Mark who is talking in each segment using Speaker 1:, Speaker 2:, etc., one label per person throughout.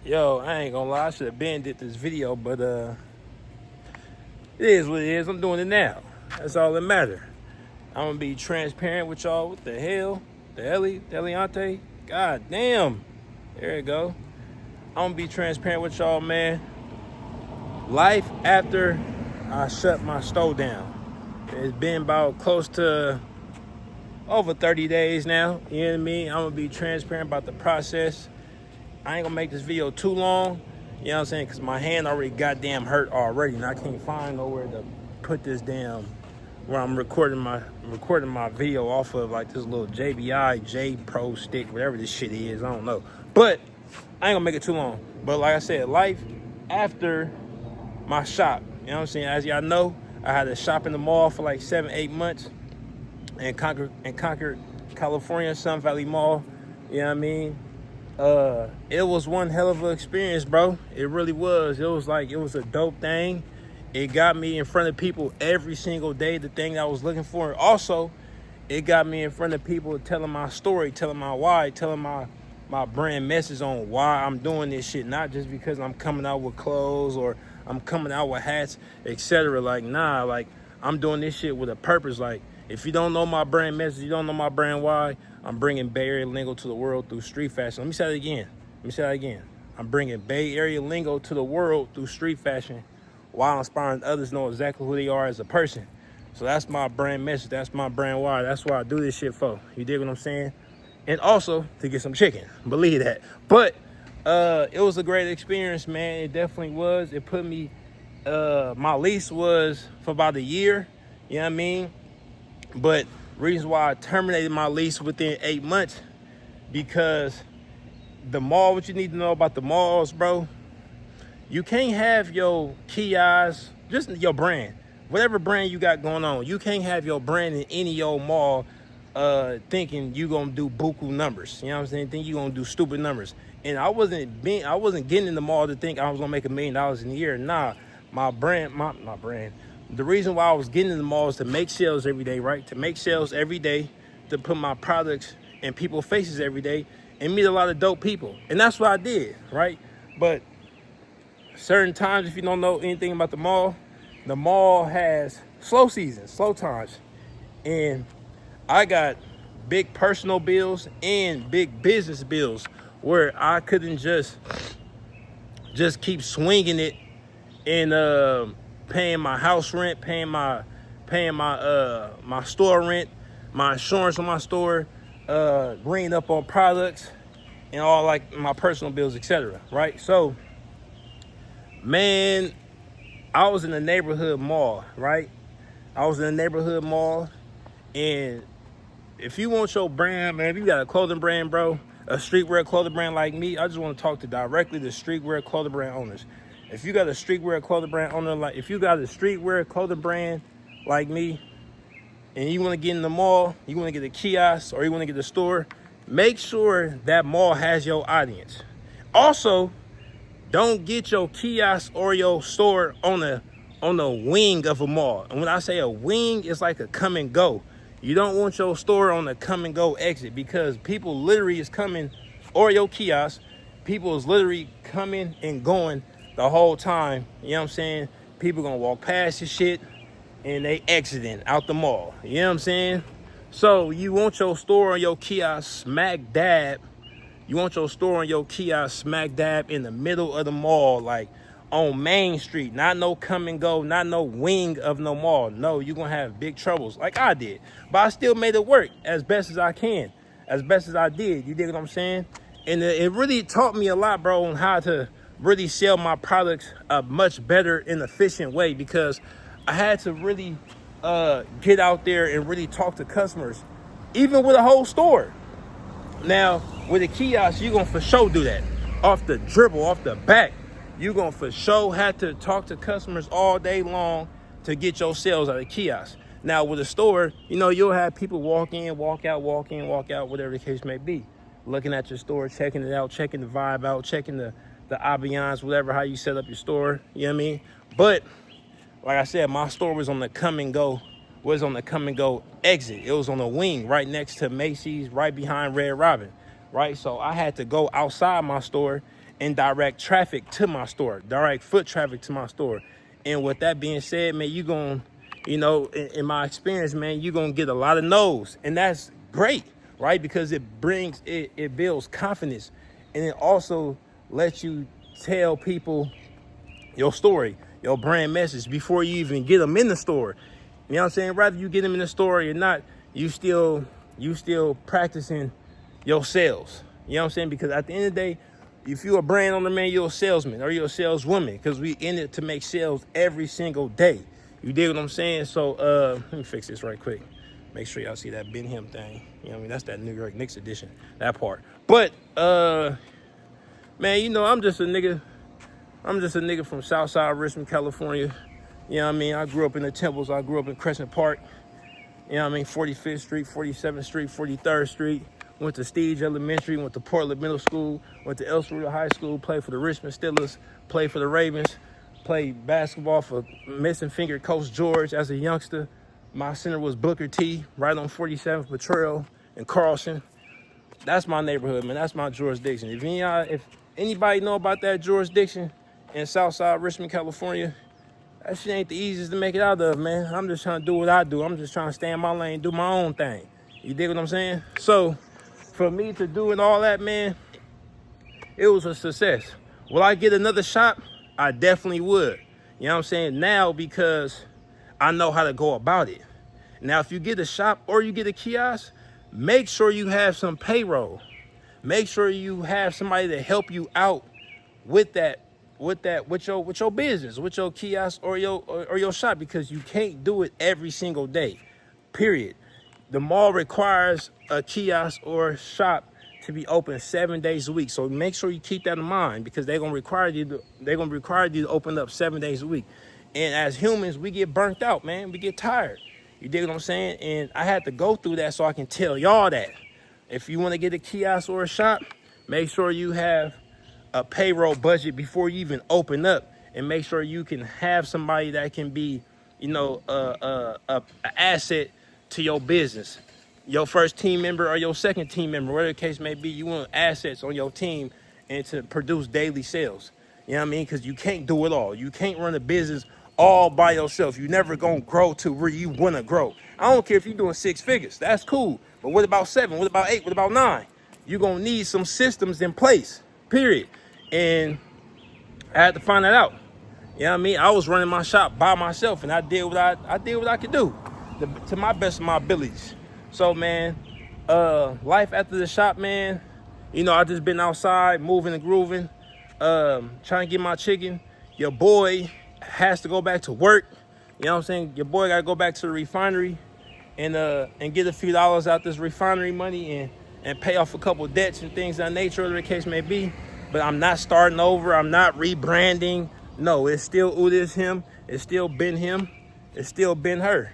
Speaker 1: Yo, I ain't gonna lie, I should have been did this video, but it is what it is. I'm doing it now. That's all that matter. I'm gonna be transparent with y'all. What the hell? The Eliante? God damn. There you go. I'm gonna be transparent with y'all, man. Life after I shut my store down. It's been about close to over 30 days now. You know what I mean? I'm gonna be transparent about the process. I ain't gonna make this video too long, you know what I'm saying? Because my hand already goddamn hurt already, and I can't find nowhere to put this damn, where I'm recording my video off of, like this little JBI J Pro stick, whatever this shit is, I don't know. But I ain't gonna make it too long. But like I said, life after my shop, you know what I'm saying? As y'all know, I had a shop in the mall for like 7-8 months in Concord, California, Sun Valley Mall, you know what I mean? It was one hell of an experience, bro. It really was. It was a dope thing. It got me in front of people every single day, the thing that I was looking for. Also, it got me in front of people telling my story, telling my why, telling my brand message on why I'm doing this shit. Not just because I'm coming out with clothes or I'm coming out with hats, etc. Like, nah, like, I'm doing this shit with a purpose. Like, if you don't know my brand message, you don't know my brand why, I'm bringing Bay Area lingo to the world through street fashion. Let me say that again. I'm bringing Bay Area lingo to the world through street fashion while inspiring others to know exactly who they are as a person. So that's my brand message. That's my brand why. That's what I do this shit for. You dig what I'm saying? And also to get some chicken. Believe that. But it was a great experience, man. It definitely was. It put me, my lease was for about a year. You know what I mean? But reason why I terminated my lease within 8 months, because the mall, what you need to know about the malls, bro, you can't have your kiosks, just your brand, whatever brand you got going on, you can't have your brand in any old mall thinking you gonna do buku numbers. You know what I'm saying? Think you gonna do stupid numbers. And I wasn't getting in the mall to think I was gonna make $1 million in a year. Nah, my brand. The reason why I was getting in the mall is to make sales every day, right? To make sales every day, to put my products in people's faces every day and meet a lot of dope people. And that's what I did, right? But certain times, if you don't know anything about the mall has slow seasons, slow times. And I got big personal bills and big business bills where I couldn't just keep swinging it and paying my house rent, paying my store rent, my insurance on my store, ringing up on products, and all like my personal bills, etc. Right? So, man, I was in the neighborhood mall, right? I was in the neighborhood mall, and if you want your brand, man, if you got a clothing brand, bro, a streetwear clothing brand like me, I just want to talk to directly the streetwear clothing brand owners. If you got a streetwear clothing brand owner, if you got a streetwear clothing brand like me, and you want to get in the mall, you want to get a kiosk, or you want to get a store, make sure that mall has your audience. Also, don't get your kiosk or your store on the wing of a mall. And when I say a wing, it's like a come and go. You don't want your store on the come and go exit, because people literally is coming, or your kiosk, people is literally coming and going the whole time. You know what I'm saying? People gonna walk past your shit and they exiting out the mall. You know what I'm saying? So you want your store or your kiosk smack dab. You want your store and your kiosk smack dab in the middle of the mall, like on Main Street. Not no come and go, not no wing of no mall. No, you're gonna have big troubles like I did. But I still made it work as best as I can, as best as I did. You dig what I'm saying? And it really taught me a lot, bro, on how to really sell my products a much better and efficient way, because I had to really get out there and really talk to customers, even with a whole store. Now, with a kiosk, you're gonna for sure do that. Off the dribble, off the back, you're gonna for sure have to talk to customers all day long to get your sales at a kiosk. Now, with a store, you know, you'll have people walk in, walk out, walk in, walk out, whatever the case may be. Looking at your store, checking it out, checking the vibe out, checking the ambiance, whatever, how you set up your store, you know what I mean? But like I said, my store was on the come and go exit. It was on the wing right next to Macy's, right behind Red Robin, right? So I had to go outside my store indirect traffic to my store, direct foot traffic to my store. And with that being said, man, you gonna, you know, in my experience, man, you're gonna get a lot of no's. And that's great, right? Because it builds confidence, and it also lets you tell people your story, your brand message before you even get them in the store. You know what I'm saying? Rather you get them in the store or not, you still practicing your sales. You know what I'm saying? Because at the end of the day, if you're a brand owner, man, you're a salesman or you're a saleswoman, because we in it to make sales every single day. You dig what I'm saying? So let me fix this right quick. Make sure y'all see that Ben Him thing. You know what I mean? That's that New York Knicks edition, that part. But man, you know, I'm just a nigga from Southside Richmond, California. You know what I mean? I grew up in the Temples. I grew up in Crescent Park. You know what I mean? 45th Street, 47th Street, 43rd Street. Went to Stige Elementary, went to Portland Middle School, went to El Cerrito High School, played for the Richmond Steelers, played for the Ravens, played basketball for Missing Finger Coach George as a youngster. My center was Booker T, right on 47th Betrayal in Carlson. That's my neighborhood, man. That's my jurisdiction. If anybody know about that jurisdiction in Southside Richmond, California, that shit ain't the easiest to make it out of, man. I'm just trying to do what I do. I'm just trying to stay in my lane, do my own thing. You dig what I'm saying? So for me to do it all that, man, it was a success. Will I get another shop? I definitely would. You know what I'm saying? Now, because I know how to go about it. Now, if you get a shop or you get a kiosk, make sure you have some payroll. Make sure you have somebody to help you out with your business, with your kiosk or your shop, because you can't do it every single day. Period. The mall requires a kiosk or shop to be open 7 days a week. So make sure you keep that in mind, because they're gonna require you to open up 7 days a week. And as humans, we get burnt out, man. We get tired. You dig what I'm saying? And I had to go through that so I can tell y'all that. If you want to get a kiosk or a shop, make sure you have a payroll budget before you even open up, and make sure you can have somebody that can be, you know, a asset to your business. Your first team member or your second team member, whatever the case may be, you want assets on your team and to produce daily sales. You know what I mean? Because you can't do it all. You can't run a business all by yourself. You're never going to grow to where you want to grow. I don't care if you're doing 6 figures. That's cool. But what about 7? What about 8? What about 9? You're going to need some systems in place, period. And I had to find that out. You know what I mean? I was running my shop by myself, and I did what I could do to my best of my abilities. So, man, life after the shop, man, you know, I just been outside moving and grooving, trying to get my chicken. Your boy has to go back to work. You know what I'm saying? Your boy got to go back to the refinery and get a few dollars out this refinery money and pay off a couple of debts and things of that nature, whatever the case may be. But I'm not starting over. I'm not rebranding. No, it's still Hoodies Him. It's still been him. It's still been her.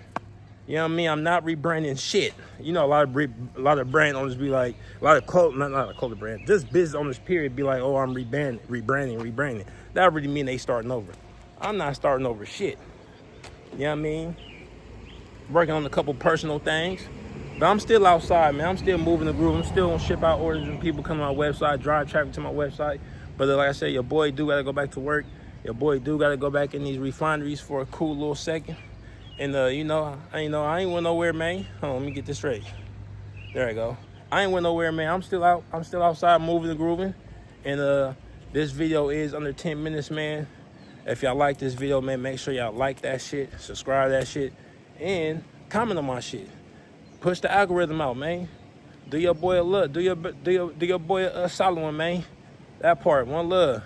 Speaker 1: You know what I mean? I'm not rebranding shit. You know, a lot of brand owners be like, not a clothing brand, just business owners period be like, oh, I'm rebranding. That really mean they starting over. I'm not starting over shit. You know what I mean? Working on a couple personal things. But I'm still outside, man. I'm still moving the groove. I'm still gonna ship out orders and people come to my website, drive traffic to my website. But like I said, your boy do gotta go back to work. Your boy do gotta go back in these refineries for a cool little second. And I ain't went nowhere, man. Hold on, let me get this straight. There I go. I ain't went nowhere, man. I'm still outside moving and grooving. And this video is under 10 minutes, man. If y'all like this video, man, make sure y'all like that shit, subscribe to that shit, and comment on my shit. Push the algorithm out, man. Do your boy a love. Do your boy a solid one, man. That part. One love.